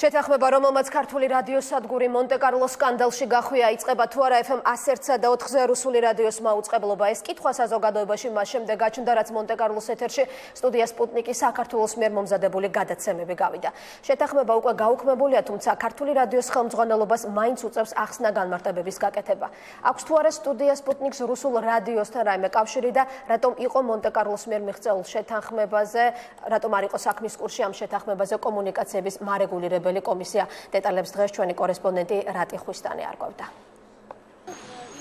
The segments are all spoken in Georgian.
შეთანხმება, რომელმაც ქართული რადიოს სადგური მონტე-კარლოს სკანდალში გახვია, იწყება თუ არა FM 101 და 4-ზე რუსული რადიოს მაუწყებლობა. ეს კითხვა საზოგადოებაში მას შემდეგ გაჩნდა, რაც მონტე-კარლოს ეთერში სტუდია სპუტნიკი საქართველოს მიერ მომზადებული გადაცემები გავიდა. შეთანხმება უკვე გაუქმებულია, თუმცა ქართული რადიოს ხელმძღვანელობას მაინც უწევს ახსნა განმარტებების გაკეთება. აქვს თუ არა სტუდია სპუტნიკს რუსულ რადიოსთან რაიმე კავშირი და რატომ იყო მონტე-კარლოს მიერ მიღწეულ შეთანხმებაზე, რატომ არ იყო საქმის კურსში ამ შეთანხმებაზე კომუნიკაციების მარეგულირებელი კომისია. დეტალებს დღეს ჩვენი კორესპონდენტი რატი ხვისტანი არკვევდა.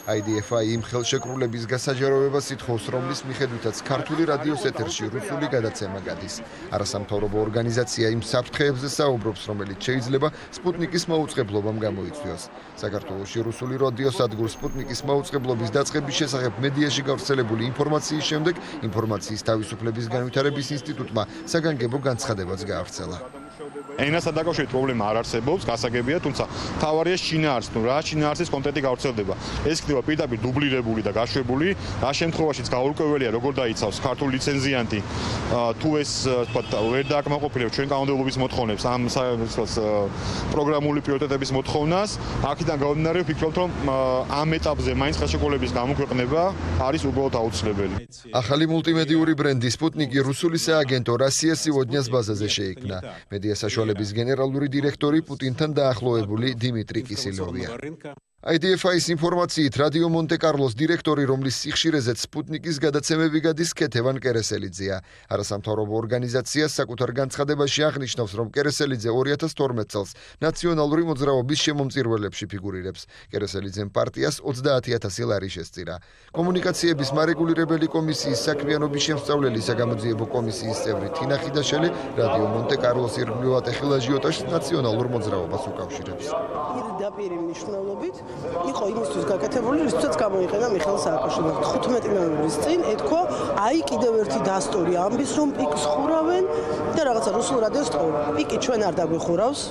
IDFI იმ ხელშეკრულების გასაჯაროებას ითხოვს, რომლის მიხედვითაც ქართული რადიოს ეთერში რუსული გადაცემა გადის. არასამთავრობო ორგანიზაცია იმ საფრთხეებზე საუბრობს, რომელიც შეიძლება სპუტნიკის მაუწყებლობამ გამოიწვიოს. საქართველოში რუსული რადიოს სადგურ სპუტნიკის მაუწყებლობის დაწყების შესახებ მედიაში გავრცელებული ინფორმაციის შემდეგ ინფორმაციის თავისუფლების განვითარების ინსტიტუტმა საგანგებო განცხადებაც გაავრცელა. ენასთან დაკავშირებით პრობლემა არ არსებობს, გასაგებია, თუმცა თავარია შინაარსი, რა შინაარსის კონტენტი გავრცელდება. ეს ხდება პირდაპირ დუბლირებული და გაშვებული, რა შემთხვევაშიც გაურკვეველია, როგორ დაიცავს ქართული ლიცენზიანტი, თუ ეს თქვა ვერ დააკმაყოფილებს ჩვენ კანონმდებლობის მოთხოვნებს, ამ პროგრამული პრიორიტეტების მოთხოვნას, აქედან გამომდინარე ვფიქრობთ, რომ ამ ეტაპზე მაინც ხელშეკრულების გამოქვეყნება არის უბრალოდ აუცილებელი. ახალი მულტიმედიური ბრენდი სპუტნიკი რუსული სააგენტო Россия сегодня-ს ბაზაზე შეიქმნა. მედია საშუალების გენერალური დირექტორი პუტინთან დაახლოებული დიმიტრი კისილოვია. IDFI-ის ინფორმაციით რადიო მონტე-კარლოს დირექტორი, რომლის სიხშირეზეც სპუტნიკის გადაცემები გადის, ქეთევან კერესელიძეა. არასამთავრობო ორგანიზაცია საკუთარ განცხადებაში აღნიშნავს, რომ კერესელიძე 2012 წელს ნაციონალური მოძრაობის შემომწირველებში ფიგურირებს. კერესელიძემ პარტიას 30,000 ლარი შესწირა. კომუნიკაციების მარეგულირებელი კომისიის საქმიანობის შემსწავლელი საგამოძიებო კომისიის წევრი თინა ხიდაშელი რადიო მონტე-კარლოს ირგვლივ ატეხილ აჟიოტაჟს ნაციონალურ მოძრაობას უკავშირებს. პირდაპირ მნიშვნელობით იყო იმისთვის გაკეთებული, რისთვისაც გამოიყენა მიხეილ სააკაშვილმა 15 ნოემბრის წინ ეთქვა, აი კიდევ ერთი დასტური ამბის, რომ პიკს ხურავენ და რაღაცა რუსულ რადიოს ტყუილ. პიკი ჩვენ არ დაგვიხურავს,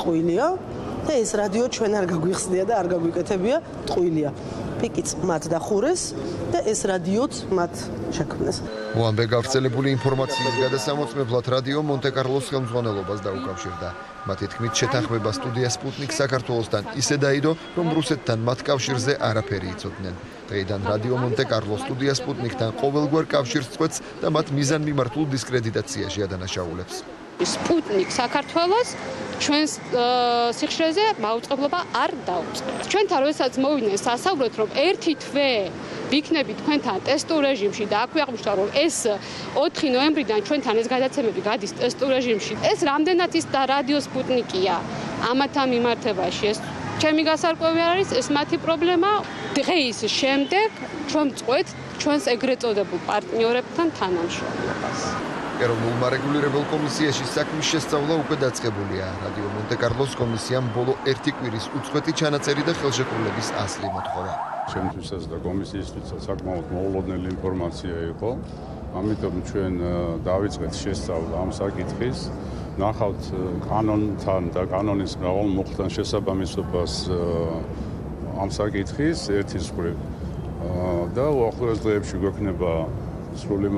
ტყუილია და ეს რადიო ჩვენ არ გაგვიხსნია და არ გაგვიკეთებია, ტყუილია. პიკიც მათ დახურეს და ეს რადიოც მათ შექმნეს. მოამბე გავრცელებული ინფორმაციის გადასამოწმებლად რადიო მონტე-კარლოს ხელმძღვანელობას დაუკავშირდა. მათი თქმით, შეთანხმება სტუდია სპუტნიკ საქართველოსთან ისე დაიდო, რომ რუსეთთან მათ კავშირზე არაფერი იცოდნენ. დღეიდან რადიო მონტე-კარლოს სტუდია სპუტნიკთან ყოველგვარ კავშირს წყვეტს და მათ მიზანმიმართულ დისკრედიტაციაში ადანაშაულებს. სპუტნიკ საქართველოს ჩვენს სიხშირეზე მაუწყებლობა არ დაუწყებს. ჩვენთან როდესაც მოვიდნენ სასაუბროთ, რომ ერთი თვე ვიქნებით თქვენთან ტესტურ რეჟიმში და აქვე აღმოჩნდა, რომ ეს 4 ნოემბრიდან ჩვენთან ეს გადაცემები გადის ტესტურ რეჟიმში. ეს რამდენად ის და რადიო სპუტნიკია ამათან მიმართებაში. ეს ჩემი გასარკვევი არის, ეს მათი პრობლემა. დღეის შემდეგ ჩვენ წყვეთ ჩვენს ეგრეთ წოდებულ პარტნიორებთან თანამშრომლობას. ეროვნულ მარეგულირებელ კომისიაში საქმის შესწავლა უკვე დაწყებულია. რადიო მონტე-კარლოს კომისიამ ბოლო 1 კვირის უწყვეტი ჩანაწერი და ხელშეკრულების ასლი მოთხოვა. ჩემთვისაც და კომისიისთვისაც საკმაოდ მოულოდნელი ინფორმაცია იყო. ამიტომ ჩვენ დავიწყეთ შესწავლა ამ საკითხის. ნახავთ კანონთან და კანონის მრავალ მუხტთან შესაბამისობას ამ საკითხის ერთის მხრივ და უახლოეს დღეებში გვექნება სრული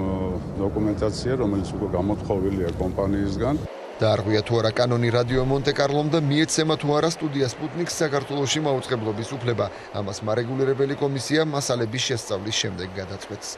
დოკუმენტაცია, რომელიც უკვე გამოთხოვილია კომპანიისგან. დაარღვია თუ არა კანონი რადიო მონტე-კარლომ და მიეცემა თუ არა სტუდია სპუტნიკს საქართველოში მაუწყებლობის უფლება. ამას მარეგულირებელი კომისია მასალების შესწავლის შემდეგ გადაწყვეტს.